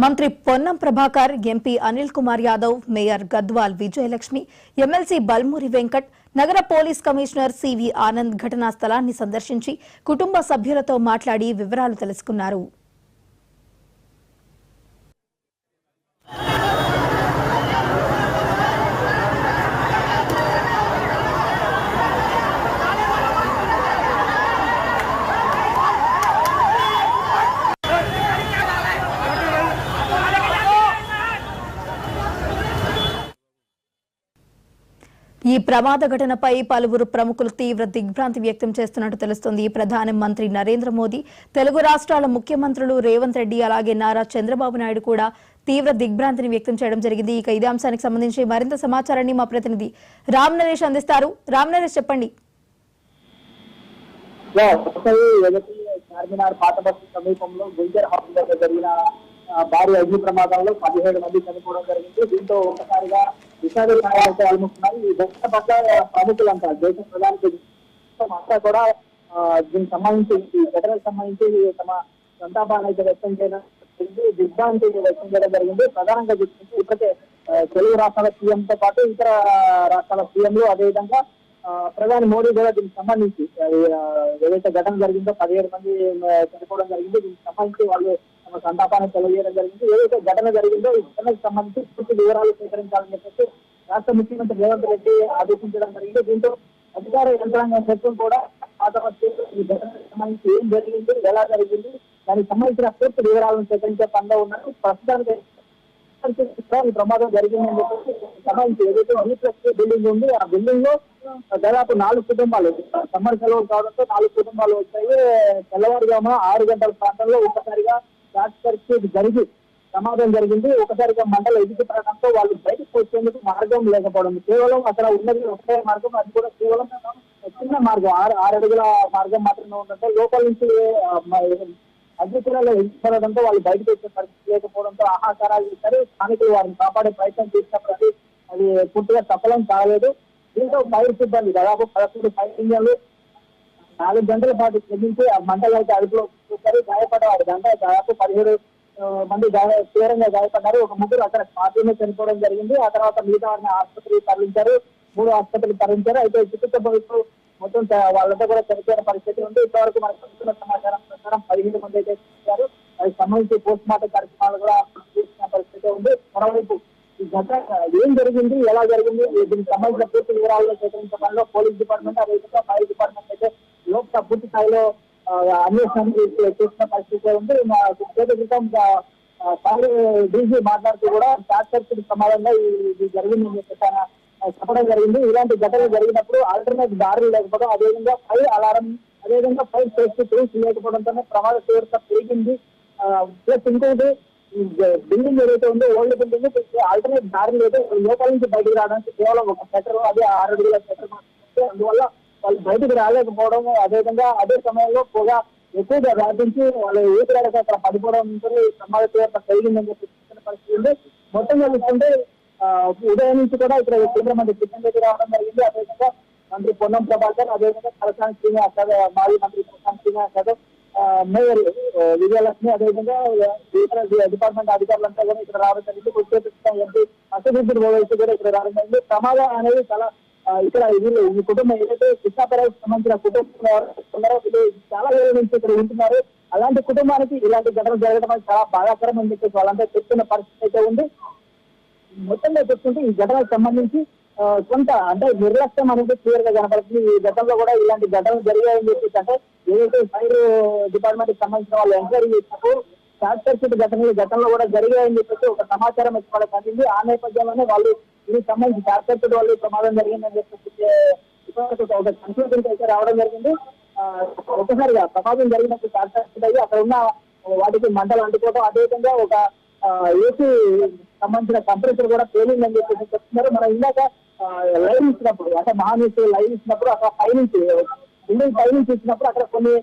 మంత్రి Ponnam Prabhakar, MP Anil Kumar Yadav, mayor Gadwal Vijayalakshmi, MLC Balmuri Venkat, నగర police commissioner CV Anand ఘటనా స్థలాన్ని సందర్శించి కుటుంబ సభ్యులతో మాట్లాడి వివరాలు తెలుసుకున్నారు. ఈ ప్రమాద ఘటనపై పలువురు ప్రముఖులు తీవ్ర దిగ్భ్రాంతి వ్యక్తం చేస్తున్నట్టు తెలుస్తోంది. ప్రధాని మంత్రి నరేంద్ర మోదీ, తెలుగు రాష్ట్రాల ముఖ్యమంత్రులు రేవంత్ రెడ్డి, అలాగే నారా చంద్రబాబు నాయుడు కూడా తీవ్ర దిగ్భ్రాంతిని వ్యక్తం చేయడం జరిగింది. ఇక ఇదే అంశానికి సంబంధించి మరింత సమాచారాన్ని మా ప్రతినిధి రామ్ నరేష్ అందిస్తారు. రామ్ నరేష్, చెప్పండి. చార్మినార్ పాత బస్సు సమీపంలో గుంజర్ హాస్పిటల్ లో జరిగిన భారీ అగ్ని ప్రమాదంలో 17 మంది చనిపోవడం జరిగింది. దీంతో ఒక్కసారిగా విషాదకాయాలతో అలుముకున్నారు. ఈ ఘటన పట్ల ప్రముఖులంతా దేశ ప్రధాని అంతా కూడా దీనికి సంబంధించి ఈ ఘటనకు సంబంధించి తమ సంతాపాన్ని అయితే వ్యక్తం చేయడం జరిగింది, దిగ్భ్రాంతి వ్యక్తం చేయడం జరిగింది. ప్రధానంగా చూసుకుంటే ఇప్పటికే తెలుగు రాష్ట్రాల సీఎంతో పాటు ఇతర రాష్ట్రాల సీఎంలు, అదేవిధంగా ప్రధాని మోడీ కూడా దీనికి సంబంధించి ఏదైతే ఘటన జరిగిందో 17 మంది చనిపోవడం జరిగింది. దీనికి సంబంధించి వాళ్ళు తమ సంతాపాన్ని తెలియజేయడం జరిగింది. ఏదైతే ఘటన జరిగిందో ఈ ఘటనకు సంబంధించి పూర్తి వివరాలు సేకరించాలని చెప్పేసి రాష్ట్ర ముఖ్యమంత్రి రేవంత్ రెడ్డి ఆదేశించడం జరిగింది. దీంతో అధికార యంత్రాంగం మొత్తం కూడా ఈ ఘటనకు సంబంధించి ఏం జరిగింది, ఎలా జరిగింది, దానికి సంబంధించిన పూర్తి వివరాలను సేకరించే పనిలో ఉన్నారు. ప్రస్తుతానికి ఈ ప్రమాదం జరిగిందని చెప్పేసి సంబంధించి ఏదైతే B+ బిల్డింగ్ ఉంది, ఆ బిల్డింగ్ లో దాదాపు 4 కుటుంబాలు సమ్మర్ సెలవులు కావడంతో 4 కుటుంబాలు వచ్చాయి. తెల్లవారుజామున 6 గంటల ప్రాంతంలో ఒక్కసారిగా షార్ట్ సర్క్యూట్ జరిగి ప్రమాదం జరిగింది. ఒకసారిగా మంటలు ఎదుగుపడడంతో వాళ్ళు బయటకు వచ్చేందుకు మార్గం లేకపోవడం, కేవలం అక్కడ ఉన్నది ఒకటే మార్గం, అది కూడా కేవలం చిన్న మార్గం, 6 అడుగుల మార్గం మాత్రమే ఉండటంతో లోపల నుంచి అగ్నికులలో ఎదుగుపడడంతో వాళ్ళు బయటకు వచ్చే పరిస్థితి లేకపోవడంతో ఆహాకారాలు ఇచ్చారు. స్థానికులు వారిని కాపాడే ప్రయత్నం చేసినప్పటికీ అది పూర్తిగా సఫలం కాలేదు. దీంతో ఫైర్ సిబ్బంది దాదాపు 11 ఫైర్ ఇంజన్లు 4 గంటల పాటు శ్రమించి ఆ మంటలు అయితే అదుపులో చూశారు. గాయపడ్డ దాదాపు 17 మంది తీవ్రంగా గాయపడ్డారు. ఒక ముగ్గురు అక్కడ స్పాట్లోనే చనిపోవడం జరిగింది. ఆ తర్వాత మిగతా వారిని ఆసుపత్రికి తరలించారు, 3 ఆసుపత్రికి తరలించారు. అయితే చికిత్స పొందుతూ మొత్తం వాళ్ళంతా కూడా చనిపోయిన పరిస్థితి ఉంది. ఇంతవరకు మనకు అందుతున్న సమాచారం ప్రకారం 15 మంది అయితే చనిపోయారు. దానికి సంబంధించి పోస్ట్ మార్టం కార్యక్రమాలు కూడా చేసిన పరిస్థితి ఉంది. మరోవైపు ఈ ఘటన ఏం జరిగింది, ఎలా జరిగింది, దీనికి సంబంధించిన పూర్తి వివరాలను సేకరించే పనిలో పోలీస్ డిపార్ట్మెంట్, అదేవిధంగా ఫైర్ డిపార్ట్మెంట్ అయితే లోపల పూర్తి స్థాయిలో అన్వేషణ చేసిన పరిస్థితి ఉంది. క్రితం ఫైర్ డీజీ మాట్లాడుతూ కూడా షార్ట్ సర్క్యూట్ ప్రమాదంగా ఇది జరిగిందని చెప్పడం జరిగింది. ఇలాంటి ఘటనలు జరిగినప్పుడు ఆల్టర్నేట్ దారులు లేకపోవడం, అదేవిధంగా ఫైర్ అలారం, అదేవిధంగా ఫైర్ సేఫ్టీ టూల్స్ లేకపోవడంతోనే ప్రమాద తీవ్రత పెరిగింది. ప్లస్ ఇంకోటి బిల్డింగ్ ఏదైతే ఉందో ఓల్డ్ బిల్డింగ్, ఆల్టర్నేట్ దారి లేదు, లోపల నుంచి బయటకు రావడానికి కేవలం ఒక షట్టర్, అదే 6 అడుగుల షట్టర్, అందువల్ల వాళ్ళు బయటకు రాలేకపోవడం, అదేవిధంగా అదే సమయంలో పొగ ఎక్కువగా వ్యాపించి వాళ్ళు ఊపిరాడక అక్కడ పడిపోవడంతో ప్రమాద తీవ్రత పెరిగిందని చెప్పి పరిస్థితి ఉంది. మొత్తంగా చూసుకుంటే ఉదయం నుంచి కూడా ఇక్కడ కేంద్ర మంత్రి కిషన్ రెడ్డి రావడం జరిగింది. అదేవిధంగా మంత్రి పొన్నం ప్రభాకర్, అదేవిధంగా తలసాని శ్రీనివాస్ యాదవ్, మాజీ మంత్రి తలసాని శ్రీనివాస్ యాదవ్, మేయర్ విజయలక్ష్మి, అదేవిధంగా డిపార్ట్మెంట్ అధికారులంతా కూడా ఇక్కడ రావడం జరిగింది. వచ్చే ఎంపీ అసదుద్దీన్ ఓవైసీ కూడా ఇక్కడ రావడం జరిగింది. ప్రమాదం అనేది చాలా ఇక్కడ ఈ కుటుంబం ఏదైతే కృష్ణాపరావు సంబంధించిన కుటుంబం ఉన్నారో వీళ్ళు చాలా వేల నుంచి ఇక్కడ ఉంటున్నారు. అలాంటి కుటుంబానికి ఇలాంటి ఘటన జరగడం అనేది చాలా బాధాకరం అని చెప్పేసి వాళ్ళంతా చెప్తున్న పరిస్థితి అయితే ఉంది. మొత్తంగా చెప్తుంటే ఈ ఘటనకు సంబంధించి కొంత అంటే నిర్లక్ష్యం అనేది క్లియర్ గా కనపడుతుంది. ఈ గతంలో కూడా ఇలాంటి ఘటనలు జరిగాయని చెప్పేసి, అంటే ఏదైతే ఫైర్ డిపార్ట్మెంట్ కి సంబంధించిన వాళ్ళు ఎంక్వైరీ చేసినప్పుడు షార్ట్ సర్క్యూట్ ఘటనలు గతంలో కూడా జరిగాయని చెప్పేసి ఒక సమాచారం ఎత్తుకోవడం జరిగింది. ఆ నేపథ్యంలోనే వాళ్ళు దీనికి సంబంధించి షార్ట్ సర్క్యూట్ వల్ల ప్రమాదం జరిగిందని చెప్పేసి ఒక కన్క్లూజన్ అయితే రావడం జరిగింది. ఒకసారిగా ప్రమాదం జరిగినప్పుడు షార్ట్ సర్క్యూట్ అయ్యి అక్కడ ఉన్న వాటికి మంటలు అంటుకోవడం, అదేవిధంగా ఒక ఏసీ సంబంధించిన కంప్రెసర్ కూడా పేలిందని చెప్పేసి చెప్తున్నారు. మనం ఇందాక లైవ్ ఇచ్చినప్పుడు, అంటే మహానీస్ లైవ్ ఇచ్చినప్పుడు అక్కడ పైనుంచి బిల్డింగ్ పైనుంచి ఇచ్చినప్పుడు అక్కడ కొన్ని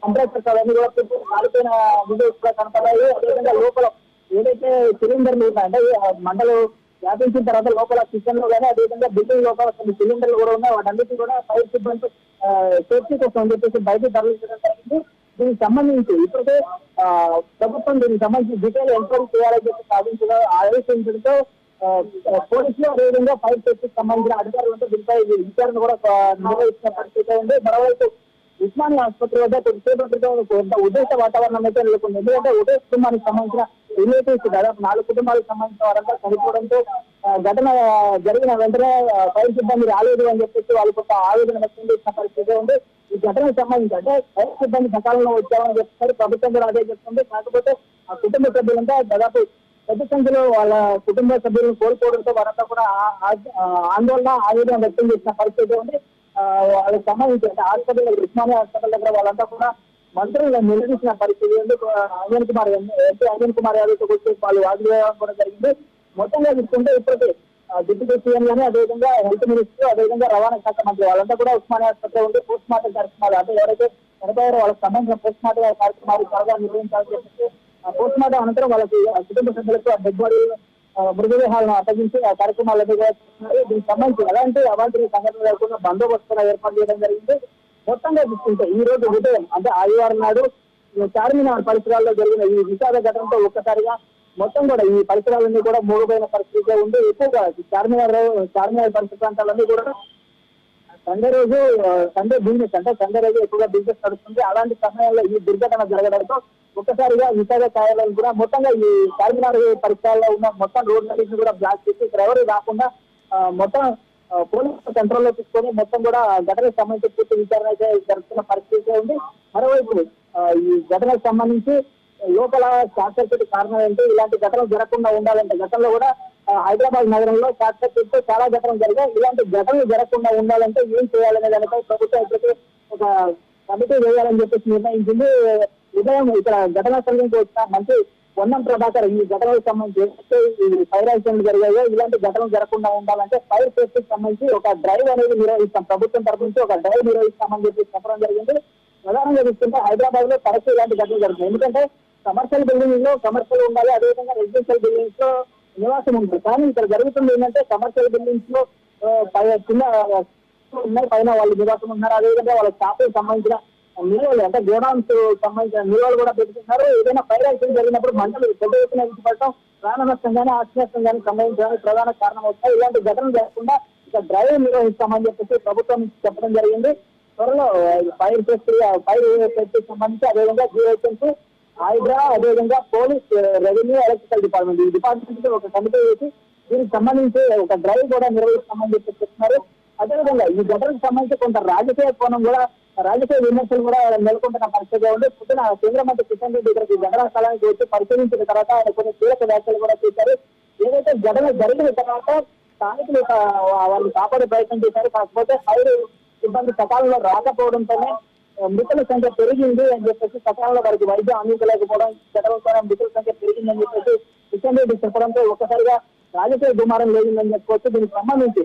కంప్రెసర్స్ అవన్నీ కూడా కాలిపోయిన వీడియోస్ కూడా కనపడాయి. అదేవిధంగా లోపల ఏదైతే సిలిండర్లు ఉన్నాయంటే మంటలు వ్యాపించిన తర్వాత లోపల కిచెన్ లో కానీ, అదేవిధంగా బిల్డింగ్ లోపల కొన్ని సిలిండర్లు కూడా ఉన్నాయి. వాటన్నిటి కూడా ఫైర్ సిబ్బంది సేఫ్టీ కోసం అని చెప్పేసి బయటకు తరలించడం జరిగింది. దీనికి సంబంధించి ఇప్పటికే ప్రభుత్వం దీనికి సంబంధించి డీటెయిల్ ఎంక్వైరీ చేయాలని చెప్పి సాధించిన ఆదేశించడంతో పోలీసులు అదేవిధంగా ఫైర్ సేఫ్టీకి సంబంధించిన అధికారులతో దీనిపై విచారణ కూడా నిర్వహిస్తున్న పరిస్థితి ఉంది. మరోవైపు ఉస్మానియా ఆసుపత్రి వద్ద కొద్దిసేపటితో కొంత ఉద్దేశ వాతావరణం అయితే నెలకొంది. ఎందుకంటే ఒకే కుటుంబానికి సంబంధించిన రిలేటివ్స్ దాదాపు 4 కుటుంబాలకు సంబంధించిన వారంతా చనిపోవడంతో ఘటన జరిగిన వెంటనే ఫైర్ సిబ్బంది రాలేదు అని చెప్పేసి వాళ్ళు కొంత ఆవేదన వ్యక్తం చేసిన పరిస్థితి ఉంది. ఈ ఘటనకు సంబంధించి అంటే ఫైర్ సిబ్బంది సకాలంలో వచ్చామని చెప్తున్నారు, ప్రభుత్వం కూడా అదే చెప్తుంది. కాకపోతే ఆ కుటుంబ సభ్యులంతా దాదాపు పెద్ద సంఖ్యలో వాళ్ళ కుటుంబ సభ్యులను కోల్పోవడంతో వారంతా కూడా ఆందోళన ఆవేదన వ్యక్తం చేసిన పరిస్థితి ఉంది. వాళ్ళకి సంబంధించి అంటే హాస్పిటల్ ఉస్మానియా హాస్పిటల్ దగ్గర వాళ్ళంతా కూడా మంత్రులు నిలదీసిన పరిస్థితి ఉంది. అనిల్ కుమార్ యాదవ్ తో వచ్చి వాళ్ళు వాగ్వేయడం కూడా జరిగింది. మొత్తంగా చూసుకుంటే ఇప్పటికే డిప్యూటీ సీఎం గానీ అదేవిధంగా హెల్త్ మినిస్టర్ అదేవిధంగా రవాణా శాఖ మంత్రి వాళ్ళంతా కూడా ఉస్మానియా హాస్పిటల్ ఉండి పోస్ట్ మార్టం కార్యక్రమాలు అంటే ఎవరైతే చనిపోయారో వాళ్ళకి సంబంధించిన పోస్ట్ మార్టం కార్యక్రమాలు త్వరగా నిర్వహించాలని చెప్పేసి పోస్ట్ మార్టం అనంతరం వాళ్ళకి కుటుంబ సభ్యులకు డెడ్ బాడీ మృతదేహాలను అప్పగించి ఆ కార్యక్రమాలు చేస్తున్నారు. దీనికి సంబంధించి అలాంటి అవాంఛనీయ సంఘటనలు లేకుండా బందోబస్తు ఏర్పాటు చేయడం జరిగింది. మొత్తంగా చూసుకుంటే ఈ రోజు ఉదయం అంటే ఆదివారం నాడు చార్మినార్ పరిసరాల్లో జరిగిన ఈ విషాద ఘటనతో ఒక్కసారిగా మొత్తం కూడా ఈ పరిసరాలన్నీ కూడా మూడుపోయిన పరిస్థితి ఉంది. ఎక్కువగా చార్మినార్ పరిసర ప్రాంతాలన్నీ కూడా సండే రోజు బిజినెస్ అంటే సండే రోజు ఎక్కువగా బిజినెస్ నడుస్తుంది. అలాంటి సమయంలో ఈ దుర్ఘటన జరగడంతో ఒక్కసారిగా విశాఖ కాయాలను కూడా మొత్తంగా ఈ చార్మినార్ పరిసరాల్లో ఉన్న మొత్తం రోడ్లన్నింటినీ కూడా బ్లాక్ చేసి ఇక్కడ ఎవరు రాకుండా మొత్తం పోలీసు కంట్రోల్లో తీసుకొని మొత్తం కూడా ఘటనకు సంబంధించి పూర్తి విచారణ అయితే జరుగుతున్న పరిస్థితి ఉంది. మరోవైపు ఈ ఘటనకు సంబంధించి లోపల షార్ట్ సర్క్యూట్ కారణం ఏంటి, ఇలాంటి ఘటనలు జరగకుండా ఉండాలంటే గతంలో కూడా హైదరాబాద్ నగరంలో షార్ట్ సర్క్యూట్ తో చాలా ఘటనలు జరిగాయి. ఇలాంటి ఘటనలు జరగకుండా ఉండాలంటే ఏం చేయాలనే దానిపై ప్రభుత్వం ఇప్పటికే ఒక కమిటీ వేయాలని చెప్పేసి నిర్ణయించింది. ఉదయం ఇక్కడ ఘటనా స్థలానికి వచ్చిన మంత్రి పొన్నం ప్రభాకర్ ఈ ఘటనకు సంబంధించి ఫైర్ యాక్సిడెంట్ జరిగాయో ఇలాంటి ఘటనలు జరగకుండా ఉండాలంటే ఫైర్ సేఫ్టీకి సంబంధించి ఒక డ్రైవ్ అనేది నిర్వహిస్తాం, ప్రభుత్వం తరఫు నుంచి ఒక డ్రైవ్ నిర్వహిస్తామని చెప్పి చెప్పడం జరిగింది. ప్రధానంగా చూస్తుంటే హైదరాబాద్ లో తరచూ ఇలాంటి ఘటనలు జరుగుతుంది. ఎందుకంటే కమర్షియల్ బిల్డింగ్ లో కమర్షియల్ ఉండాలి, అదేవిధంగా రెసిడెన్షియల్ బిల్డింగ్స్ లో నివాసం ఉంటుంది. కానీ ఇక్కడ జరుగుతుంది ఏంటంటే కమర్షియల్ బిల్డింగ్స్ లో చిన్న ఉన్నాయి, పైన వాళ్ళు నివాసం ఉన్నారు, అదేవిధంగా వాళ్ళ షాపులకు సంబంధించిన నిల్వలు అంటే గోడౌన్స్ సంబంధించిన నిల్వలు కూడా పెట్టుకుంటున్నారు. ఏదైనా ఫైర్ యాక్సిడెంట్ జరిగినప్పుడు మంటలు పెద్ద ఎత్తున విడిచిపడటం ప్రాణ నష్టం కానీ ఆస్తి నష్టం కానీ సంబంధించడానికి ప్రధాన కారణం అవుతాయి. ఇలాంటి ఘటనలు జరగకుండా ఇక డ్రైవ్ నిర్వహిస్తామని చెప్పేసి ప్రభుత్వం చెప్పడం జరిగింది. త్వరలో ఫైర్ సేఫ్టీకి సంబంధించి అదేవిధంగా జిహెచ్ఎంసీ, హైడ్రా, అదేవిధంగా పోలీస్, రెవెన్యూ, ఎలక్ట్రికల్ డిపార్ట్మెంట్ ఈ డిపార్ట్మెంట్ ఒక కమిటీ వేసి దీనికి సంబంధించి ఒక డ్రైవ్ కూడా నిర్వహిస్తామని చెప్పి చెప్తున్నారు. అదేవిధంగా ఈ ఘటనకు సంబంధించి కొంత రాజకీయ కోణం కూడా రాజకీయ విమర్శలు కూడా నెలకొంటున్న పరిస్థితిగా ఉంది. పొద్దున కేంద్ర మంత్రి కిషన్ రెడ్డి ఇక్కడికి ఘటనా స్థలానికి వచ్చి పరిశీలించిన తర్వాత ఆయన కొన్ని కీలక వ్యాఖ్యలు కూడా చేశారు. ఏదైతే ఘటన జరిగిన తర్వాత స్థానికులు వాళ్ళు కాపాడే ప్రయత్నం చేశారు. కాకపోతే ఫైర్ సిబ్బంది సకాలంలో రాకపోవడంతోనే మృతుల సంఖ్య పెరిగింది అని చెప్పేసి సకాలంలో వారికి వైద్యం అందించలేకపోవడం ఘటనతో మృతుల సంఖ్య పెరిగిందని చెప్పేసి కిషన్ రెడ్డి చెప్పడంతో ఒక్కసారిగా రాజకీయ దుమారం లేదని చెప్పుకోవచ్చు. దీనికి సంబంధించి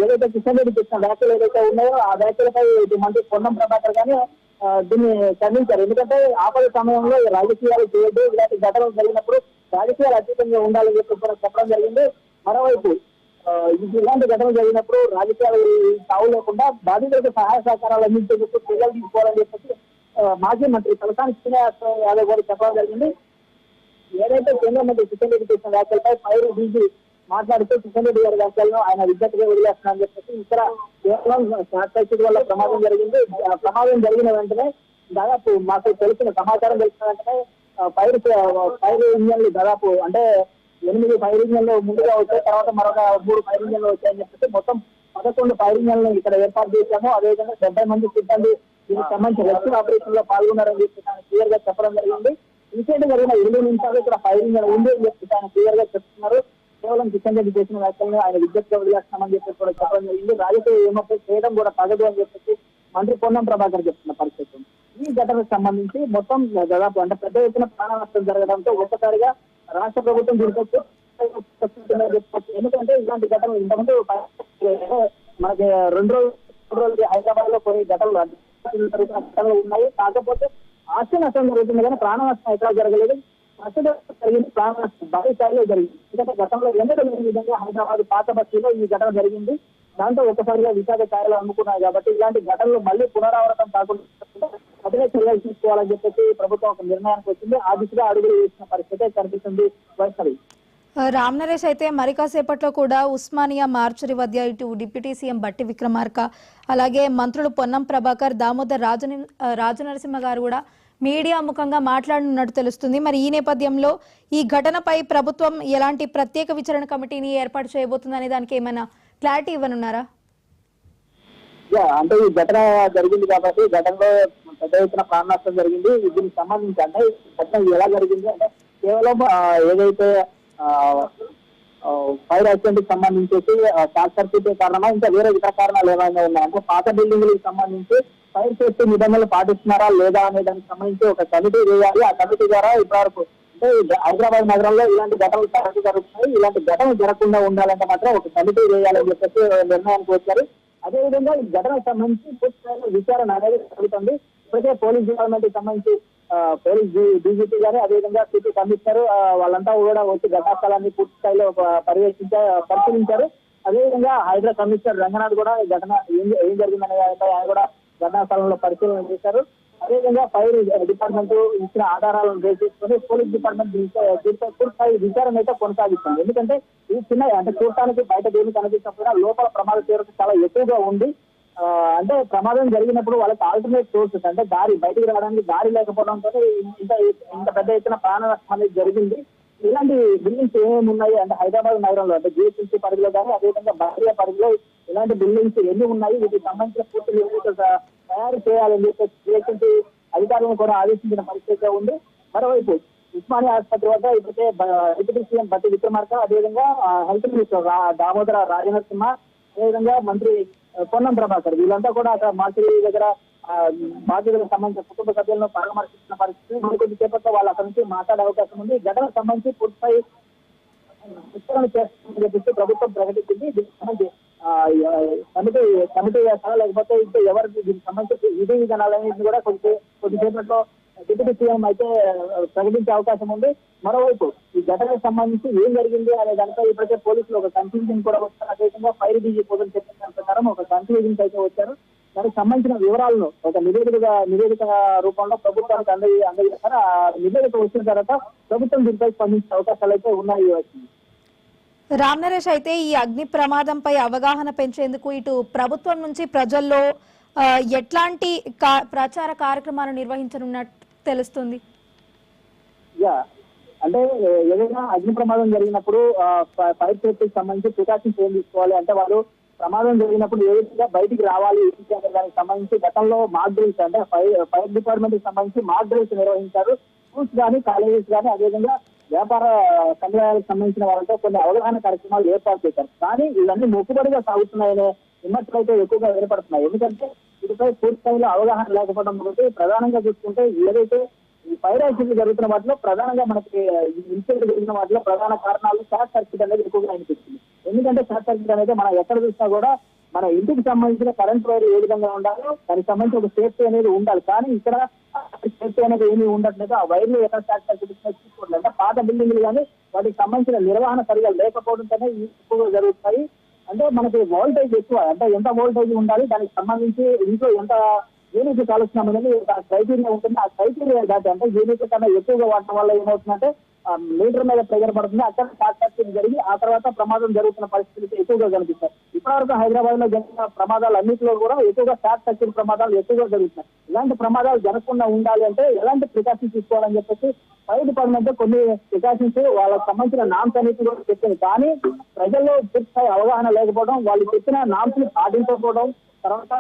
ఏదైతే కిషన్ రెడ్డి చేసిన వ్యాఖ్యలు ఏదైతే ఉన్నాయో ఆ వ్యాఖ్యలపై మంత్రి పొన్నం ప్రభాకర్ గానీ దీన్ని ఖండించారు. ఎందుకంటే ఆపద సమయంలో రాజకీయాలు చేయొద్దు, ఇలాంటి ఘటనలు జరిగినప్పుడు రాజకీయాలు అతీతంగా ఉండాలని చెప్పి కూడా చెప్పడం జరిగింది. మరోవైపు ఇలాంటి ఘటనలు జరిగినప్పుడు రాజకీయాలు తావు లేకుండా బాధితులకు సహాయ సహకారాలు అందించేందుకు చర్యలు తీసుకోవాలని చెప్పేసి మాజీ మంత్రి తలసాని శ్రీనివాస్ యాదవ్ గారు చెప్పడం జరిగింది. ఏదైతే కేంద్ర మంత్రి కిషన్ రెడ్డి చేసిన వ్యాఖ్యలపై ఫైర్ డీజీ మాట్లాడుతూ కిషన్ రెడ్డి గారి వ్యాఖ్యలను ఆయన విద్యార్థిగా వదిలేస్తున్నారని చెప్పేసి ఇక్కడ కేవలం షార్ట్ సర్క్యూట్ వల్ల ప్రమాదం జరిగింది. ప్రమాదం జరిగిన వెంటనే దాదాపు మాకు తెలిసిన సమాచారం తెలిసిన వెంటనే ఫైర్ ఇంజన్లు దాదాపు అంటే 8 ఫైర్ ఇంజన్లు ముందుగా వచ్చాయి, తర్వాత మరొక 3 ఫైర్ ఇంజన్లు వచ్చాయని చెప్పేసి మొత్తం 11 ఫైర్ ఇంజన్లు ఇక్కడ ఏర్పాటు చేశాము. అదేవిధంగా 70 మంది సిబ్బంది దీనికి సంబంధించి రెస్క్యూ ఆపరేషన్ లో పాల్గొన్నారని చెప్పి ఆయన క్లియర్ గా చెప్పడం జరిగింది. ఇన్సిడెంట్ జరిగిన 20 నిమిషాలు ఇక్కడ ఫైర్ ఇంజన్ ఉంది అని చెప్పి ఆయన క్లియర్ గా చెప్తున్నారు. కేవలం కిషన్ రెడ్డి చేసిన వ్యాఖ్యలను ఆయన విద్యుత్గా వదిలేస్తామని చెప్పి కూడా చెప్పడం జరిగింది. రాజకీయ విమర్శలు చేయడం కూడా తగదు అని చెప్పేసి మంత్రి పొన్నం ప్రభాకర్ చెప్తున్న పరిస్థితి. ఈ ఘటనకు సంబంధించి మొత్తం దాదాపు అంటే పెద్ద ఎత్తున ప్రాణ నష్టం జరగడంతో ఒక్కసారిగా రాష్ట్ర ప్రభుత్వం దీనిపై ఎందుకంటే ఇలాంటి ఘటనలు ఇంతకుముందు మనకి 2 రోజులు హైదరాబాద్ లో కొన్ని ఘటనలు ఉన్నాయి. కాకపోతే ఆస్తి నష్టం జరుగుతుంది కానీ ప్రాణ నష్టం ఎక్కడ జరగలేదు. నష్టం జరిగింది, ప్రాణ నష్టం భారీ స్థాయిలో జరిగింది. ఎందుకంటే గతంలో ఎన్నడూ లేని విధంగా హైదరాబాద్ పాత బస్తీలో ఈ ఘటన జరిగింది. దాంతో ఒక్కసారిగా విశాఖ ఛాయలు అందుకున్నాయి. కాబట్టి ఇలాంటి ఘటనలు మళ్ళీ పునరావృతం కాకుండా కఠిన చర్యలు తీసుకోవాలని చెప్పేసి ప్రభుత్వం ఒక నిర్ణయానికి వచ్చింది. ఆ దిశగా అడుగులు వేసిన పరిస్థితి కనిపిస్తుంది. వైష్ణవి. రామ్ నరేష్, అయితే మరి కాసేపట్లో కూడా ఉస్మానియా మార్చురి వద్ద ఇటు డిప్యూటీ సీఎం బట్టి విక్రమార్క, అలాగే మంత్రులు పొన్నం ప్రభాకర్, దామోదర్ రాజనరసింహ గారు కూడా మీడియా ముఖంగా మాట్లాడనున్నట్టు తెలుస్తుంది. మరి ఈ నేపథ్యంలో ఈ ఘటనపై ప్రభుత్వం ఎలాంటి ప్రత్యేక విచారణ కమిటీని ఏర్పాటు చేయబోతుందనే దానికి ఏమైనా క్లారిటీ ఇవ్వనున్నారా? అంటే ఈ ఘటన జరిగింది కాబట్టి ఘటనలో పెద్ద ఎత్తున ప్రాణ నష్టం జరిగింది. దీనికి సంబంధించి అంటే ఘటన ఎలా జరిగింది అంటే కేవలం ఏదైతే ఫైర్ యాక్సిడెంట్ కి సంబంధించి షార్ట్ సర్క్యూట్ కారణమా ఇంకా వేరే ఇతర కారణాలు ఏమైనా ఉన్నాయంటే పాత బిల్డింగ్లకు సంబంధించి ఫైర్ సేఫ్టీ నిబంధనలు పాటిస్తున్నారా లేదా అనే దానికి సంబంధించి ఒక కమిటీ వేయాలి. ఆ కమిటీ ద్వారా ఇప్పటివరకు అంటే హైదరాబాద్ నగరంలో ఇలాంటి ఘటనలు తరచు జరుగుతున్నాయి. ఇలాంటి ఘటనలు జరగకుండా ఉండాలంటే మాత్రం ఒక కమిటీ వేయాలని చెప్పేసి నిర్ణయానికి వచ్చారు. అదేవిధంగా ఈ ఘటనకు సంబంధించి పూర్తి స్థాయిలో విచారణ అనేది జరుగుతుంది. ఇప్పటికే పోలీస్ డిపార్ట్మెంట్ కి సంబంధించి పోలీస్ డీజీపీ గారు అదేవిధంగా సిటీ కమిషనర్ వాళ్ళంతా కూడా వచ్చి ఘటనా స్థలాన్ని పూర్తి స్థాయిలో పరిశీలించారు. అదేవిధంగా హైదరాబాద్ కమిషనర్ రంగనాథ్ కూడా ఈ ఘటన ఏం జరిగిందనే ఆయన కూడా ఘటనా స్థలంలో పరిశీలన చేశారు. అదేవిధంగా ఫైర్ డిపార్ట్మెంట్ ఇచ్చిన ఆధారాలను బేస్ చేసుకుని పోలీస్ డిపార్ట్మెంట్ దీనిపై పూర్తి విచారణ అయితే కొనసాగిస్తుంది. ఎందుకంటే ఈ చిన్న అంటే చూడటానికి బయట దేని కనిపించకపోయినా లోపల ప్రమాద తీవ్రత చాలా ఎక్కువగా ఉంది. అంటే ప్రమాదం జరిగినప్పుడు వాళ్ళకి ఆల్టర్నేట్ సోర్సెస్ అంటే దారి బయటికి రావడానికి దారి లేకపోవడంతో ఇంత పెద్ద ఎత్తున ప్రాణ నష్టం అనేది జరిగింది. ఇలాంటి బిల్డింగ్స్ ఏమేమి ఉన్నాయి అంటే హైదరాబాద్ నగరంలో అంటే జిహెచ్ఎంసీ పరిధిలో కానీ అదేవిధంగా బహరియా పరిధిలో ఇలాంటి బిల్డింగ్స్ ఎన్ని ఉన్నాయి, వీటికి సంబంధించిన పూర్తి తయారు చేయాలని చెప్పి జిహెచ్ఎంసీ అధికారులను కూడా ఆదేశించిన పరిస్థితి ఉంది. మరోవైపు ఉస్మానియా ఆసుపత్రి వద్ద ఇప్పటికే డిప్యూటీ సీఎం బట్టి విక్రమార్క అదేవిధంగా హెల్త్ మినిస్టర్ దామోదర రాజనరసింహ అదేవిధంగా మంత్రి పొన్నం ప్రభాకర్ వీళ్ళంతా కూడా అక్కడ మార్చురి దగ్గర బాధ్యతలకు సంబంధించిన కుటుంబ సభ్యులను పరామర్శించిన పరిస్థితి. మరికొద్ది సేపట్లో వాళ్ళు అక్కడి నుంచి మాట్లాడే అవకాశం ఉంది. ఘటనకు సంబంధించి పూర్తిపై విచారణ చేస్తుందని చెప్పేసి ప్రభుత్వం ప్రకటించింది. దీనికి సంబంధించి కమిటీ వేస్తారా లేకపోతే ఇంకా ఎవరికి దీనికి సంబంధించి విధి విధానాలన్నింటినీ కూడా కొద్దిసేపట్లో డిప్యూటీ సీఎం అయితే ప్రకటించే అవకాశం ఉంది. మరోవైపు ఈ ఘటనకు సంబంధించి ఏం జరిగింది అనే దానిపై ఇప్పటికే పోలీసులు ఒక కన్క్లూజన్ కూడా వచ్చారు. అదేవిధంగా ఫైర్ డీజీ పోలీసులు చెప్పిన దాని ప్రకారం ఒక కన్క్లూజన్ అయితే వచ్చారు. దానికి సంబంధించిన వివరాలను ఒక నివేదిక రూపంలో ప్రభుత్వానికి అందజేస్తారు. ఆ నివేదిక వచ్చిన తర్వాత ప్రభుత్వం దీనిపై స్పందించే అవకాశాలు అయితే ఉన్నాయి. రామ్ నరేష్, అయితే ఈ అగ్ని ప్రమాదంపై అవగాహన పెంచేందుకు ఇటు ప్రభుత్వం నుంచి ప్రజల్లో ఎట్లాంటి ప్రచార కార్యక్రమాలు నిర్వహించనున్నట్టు తెలుస్తుంది? అంటే ఏదైనా అగ్ని ప్రమాదం జరిగినప్పుడు ఫైర్ సేఫ్టీకి సంబంధించి ప్రికాషన్స్ ఏం తీసుకోవాలి అంటే వాళ్ళు ప్రమాదం జరిగినప్పుడు ఏ విధంగా బయటికి రావాలి దానికి సంబంధించి గతంలో మాక్ డ్రిల్స్ అంటే ఫైర్ డిపార్ట్మెంట్ కి సంబంధించి మాక్ డ్రిల్స్ నిర్వహించారు. స్కూల్స్ కానీ కాలేజెస్ కానీ అదేవిధంగా వ్యాపార సముదాయాలకు సంబంధించిన వాళ్ళతో కొన్ని అవగాహన కార్యక్రమాలు ఏర్పాటు చేశారు. కానీ ఇవన్నీ మొక్కుబడిగా సాగుతున్నాయనే విమర్శలు అయితే ఎక్కువగా ఏర్పడుతున్నాయి. ఎందుకంటే వీటిపై పూర్తి స్థాయిలో అవగాహన లేకపోవడం ఒకటి, ప్రధానంగా చూసుకుంటే ఏదైతే ఈ ఫైర్ యాక్సిడెంట్ జరుగుతున్న వాటిలో ప్రధానంగా మనకి ఇన్సిడెంట్ జరిగిన వాటిలో ప్రధాన కారణాలు షార్ట్ సర్క్యూట్ అనేది ఎక్కువగా అనిపిస్తుంది. ఎందుకంటే షార్ట్ సర్క్యూట్ అనేది మనం ఎక్కడ చూసినా కూడా మన ఇంటికి సంబంధించిన కరెంట్ వైర్ ఏ విధంగా ఉండాలో దానికి సంబంధించి ఒక సేఫ్టీ అనేది ఉండాలి. కానీ ఇక్కడ సేఫ్టీ అనేది ఏమీ ఉండట్లేదు. ఆ వైర్లు ఎక్కడ షార్ట్ సర్క్యూట్ చూసుకోవట్లేదు. అంటే పాత బిల్డింగ్లు కానీ వాటికి సంబంధించిన నిర్వహణ సరిగా లేకపోవడంతోనే ఎక్కువగా జరుగుతాయి. అంటే మనకి వోల్టేజ్ ఎక్కువ అంటే ఎంత వోల్టేజ్ ఉండాలి, దానికి సంబంధించి ఇంట్లో ఎంత యూనిట్ కాలుస్తున్నాం అనేది క్రైటీరియా ఉంటుంది. ఆ క్రైటీరియా దాటి అంటే యూనిట్ కన్నా ఎక్కువగా వాడటం వల్ల ఏమవుతుందంటే మీటర్ మీద ప్రెజర్ పడుతుంది. అక్కడ షార్ట్ సర్క్యూట్ జరిగి ఆ తర్వాత ప్రమాదం జరుగుతున్న పరిస్థితులు ఎక్కువగా కనిపిస్తాయి. ఇప్పటివరకు హైదరాబాద్ లో జరిగిన ప్రమాదాలు అన్నింటిలో కూడా ఎక్కువగా షార్ట్ సర్క్యూట్ ప్రమాదాలు ఎక్కువగా జరుగుతున్నాయి. ఇలాంటి ప్రమాదాలు జరగకుండా ఉండాలి అంటే ఎలాంటి ప్రికాషన్స్ తీసుకోవాలని చెప్పేసి ఫైర్ డిపార్ట్మెంట్ కొన్ని ప్రికాషన్స్ వాళ్ళకి సంబంధించిన నామ్స్ అన్నింటి కూడా చెప్పింది. కానీ ప్రజల్లో పూర్తి అవగాహన లేకపోవడం, వాళ్ళు చెప్పిన నామ్స్ ని పాటించకపోవడం, తర్వాత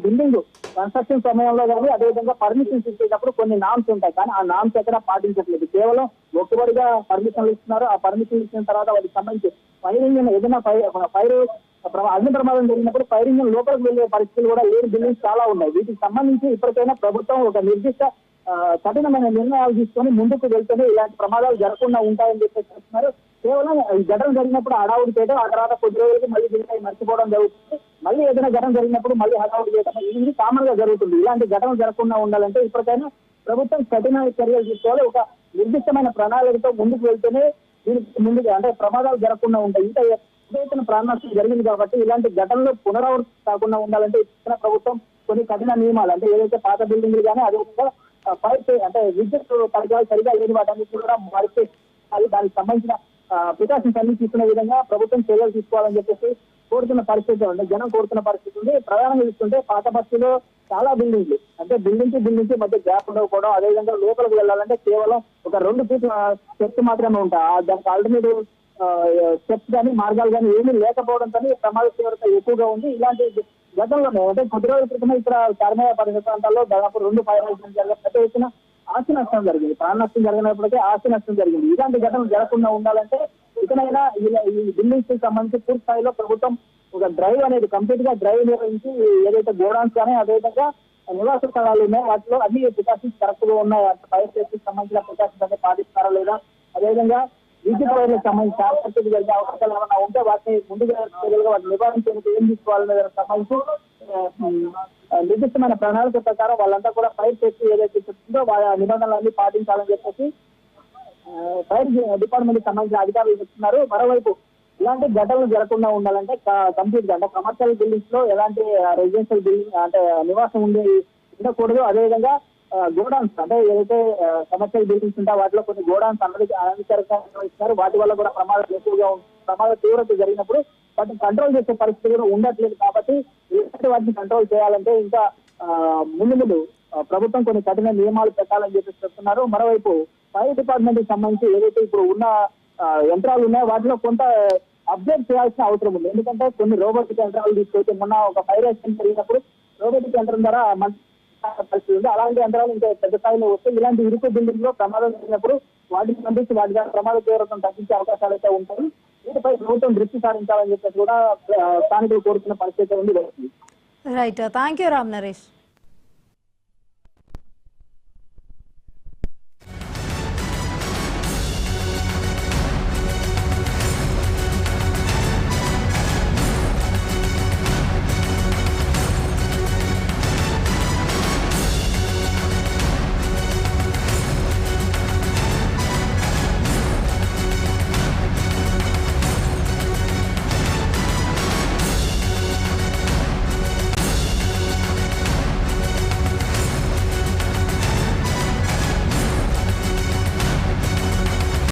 బిల్డింగ్ కన్స్ట్రక్షన్ సమయంలో కానీ అదేవిధంగా పర్మిషన్స్ ఇచ్చేటప్పుడు కొన్ని నామ్స్ ఉంటాయి. కానీ ఆ నామ్స్ ఎక్కడ పాటించట్లేదు. కేవలం మొక్కుబడిగా పర్మిషన్లు ఇస్తున్నారు. ఆ పర్మిషన్ ఇచ్చిన తర్వాత వాటికి సంబంధించి ఫైర్ ఇంజిన్ ఏదైనా ఫైర్ అగ్ని ప్రమాదం జరిగినప్పుడు ఫైర్ ఇంజిన్ లోపలికి వెళ్లే పరిస్థితులు కూడా లేని బిల్డింగ్స్ చాలా ఉన్నాయి. వీటికి సంబంధించి ఇప్పటికైనా ప్రభుత్వం ఒక నిర్దిష్ట కఠినమైన నిర్ణయాలు తీసుకొని ముందుకు వెళ్తేనే ఇలాంటి ప్రమాదాలు జరగకుండా ఉంటాయని చెప్పేసి చెప్తున్నారు. కేవలం ఈ ఘటన జరిగినప్పుడు హడావుడి చేయడం, ఆ తర్వాత కొద్ది రోజులకి మళ్ళీ దీనిపై మర్చిపోవడం జరుగుతుంది. మళ్ళీ ఏదైనా ఘటన జరిగినప్పుడు మళ్ళీ హడావుడి చేయడం ఇది కామన్ గా జరుగుతుంది. ఇలాంటి ఘటనలు జరగకుండా ఉండాలంటే ఇప్పటికైనా ప్రభుత్వం కఠిన చర్యలు తీసుకోవాలి. ఒక నిర్దిష్టమైన ప్రణాళికతో ముందుకు వెళ్తేనే దీనికి ముందుగా అంటే ప్రమాదాలు జరగకుండా ఉంటాయి. ఇంకా ఎత్తైన ప్రాణ నష్టం జరిగింది కాబట్టి ఇలాంటి ఘటనలు పునరావృతం కాకుండా ఉండాలంటే ఇచ్చిన ప్రభుత్వం కొన్ని కఠిన నియమాలు అంటే ఏదైతే పాత బిల్డింగ్లు కానీ అదేవిధంగా ఫైర్ అంటే విద్యుత్ పరికరాలు సరిగా లేని వాటన్నిటి కూడా మారితే దానికి సంబంధించిన ప్రికాషన్స్ అన్ని తీసుకునే విధంగా ప్రభుత్వం చర్యలు తీసుకోవాలని చెప్పేసి కోరుతున్న పరిస్థితి ఉంది. జనం కోరుతున్న పరిస్థితి ఉంది. ప్రధానంగా చూస్తుంటే పాత బస్సులో చాలా బిల్డింగ్లు అంటే బిల్డింగ్ మధ్య గ్యాప్ ఉండకపోవడం, అదేవిధంగా లోపలికి వెళ్ళాలంటే కేవలం ఒక 2 ఫీట్ స్టెప్స్ మాత్రమే ఉంటాయి. దానికి ఆల్టర్నేటివ్ స్టెప్స్ కానీ మార్గాలు కానీ ఏమీ లేకపోవడంతో ప్రమాద తీవ్రత ఎక్కువగా ఉంది. ఇలాంటి గతంలోనే అంటే కొద్ది రోజుల క్రితమే ఇక్కడ చార్మినార్ పరిసర ప్రాంతాల్లో దాదాపు 2 ఫైర్ యాక్సిడెంట్ జరిగిన పెద్ద ఎత్తున ఆస్తి నష్టం జరిగింది. ప్రాణ నష్టం జరిగినప్పటికీ ఆస్తి నష్టం జరిగింది. ఇలాంటి ఘటనలు జరగకుండా ఉండాలంటే ఇకనైనా ఈ బిల్డింగ్స్ కి సంబంధించి పూర్తి స్థాయిలో ప్రభుత్వం ఒక డ్రైవ్ అనేది కంప్లీట్ గా డ్రైవ్ నిర్వహించి ఏదైతే గోడౌన్స్ కానీ అదేవిధంగా నివాస స్థలాలు ఉన్నాయో వాటిలో అన్ని ప్రికాషన్స్ కరెక్ట్ గా ఉన్నాయి. ఫైర్ సేఫ్టీకి సంబంధించిన ప్రికాషన్స్ అన్ని పాటిస్తారా లేదా, అదేవిధంగా విద్యుత్ వైర్లకు సంబంధించి షార్ట్ సర్క్యూట్ జరిగే అవకాశాలు ఏమైనా ఉంటే వాటిని ముందుగా వాటిని నివారించేందుకు ఏం తీసుకోవాలనే దానికి సంబంధించి నిర్దిష్టమైన ప్రణాళిక ప్రకారం వాళ్ళంతా కూడా ఫైర్ సేఫ్టీ ఏదైతే చెప్తుందో వాళ్ళ నిబంధనలన్నీ పాటించాలని చెప్పేసి ఫైర్ డిపార్ట్మెంట్ సంబంధించిన అధికారులు చెప్తున్నారు. మరోవైపు ఇలాంటి ఘటనలు జరగకుండా ఉండాలంటే కంప్లీట్ గా అంటే కమర్షియల్ బిల్డింగ్స్ లో ఎలాంటి రెసిడెన్షియల్ బిల్డింగ్ అంటే నివాసం ఉండకూడదు. అదేవిధంగా గోడౌన్స్ అంటే ఏదైతే కమర్షియల్ బిల్డింగ్స్ ఉంటాయో వాటిలో కొన్ని గోడౌన్స్ అనధికారికంగా ఇస్తున్నారు. వాటి వల్ల కూడా ప్రమాదాలు ఎక్కువగా ప్రమాద తీవ్రత జరిగినప్పుడు వాటిని కంట్రోల్ చేసే పరిస్థితి కూడా ఉండట్లేదు. కాబట్టి ఇలాంటి వాటిని కంట్రోల్ చేయాలంటే ఇంకా ముందు ప్రభుత్వం కొన్ని కఠిన నియమాలు పెట్టాలని చెప్పి చెప్తున్నారు. మరోవైపు ఫైర్ డిపార్ట్మెంట్ కి సంబంధించి ఏదైతే ఇప్పుడు ఉన్న యంత్రాలు ఉన్నాయో వాటిలో కొంత అప్డేట్ చేయాల్సిన అవసరం ఉంది. ఎందుకంటే కొన్ని రోబోటిక్ యంత్రాలు తీసుకొచ్చి మొన్న ఒక ఫైర్ యాక్సిడెంట్ జరిగినప్పుడు రోబోటిక్ యంత్రం ద్వారా పరిస్థితి ఉంది. అలాంటి యంత్రాలు ఇంకా పెద్ద స్థాయిలో వస్తే ఇలాంటి ఇరుకు బిల్డింగ్ లో ప్రమాదం జరిగినప్పుడు వాటిని పంపించి వాటి ద్వారా ప్రమాద తీవ్రతను తగ్గించే అవకాశాలు అయితే ఉంటాయి. వీటిపై ప్రభుత్వం దృష్టి సారించాలని చెప్పేసి కూడా స్థానికులు కోరుతున్న పరిస్థితి ఉంది. Right, thank you Ram Naresh.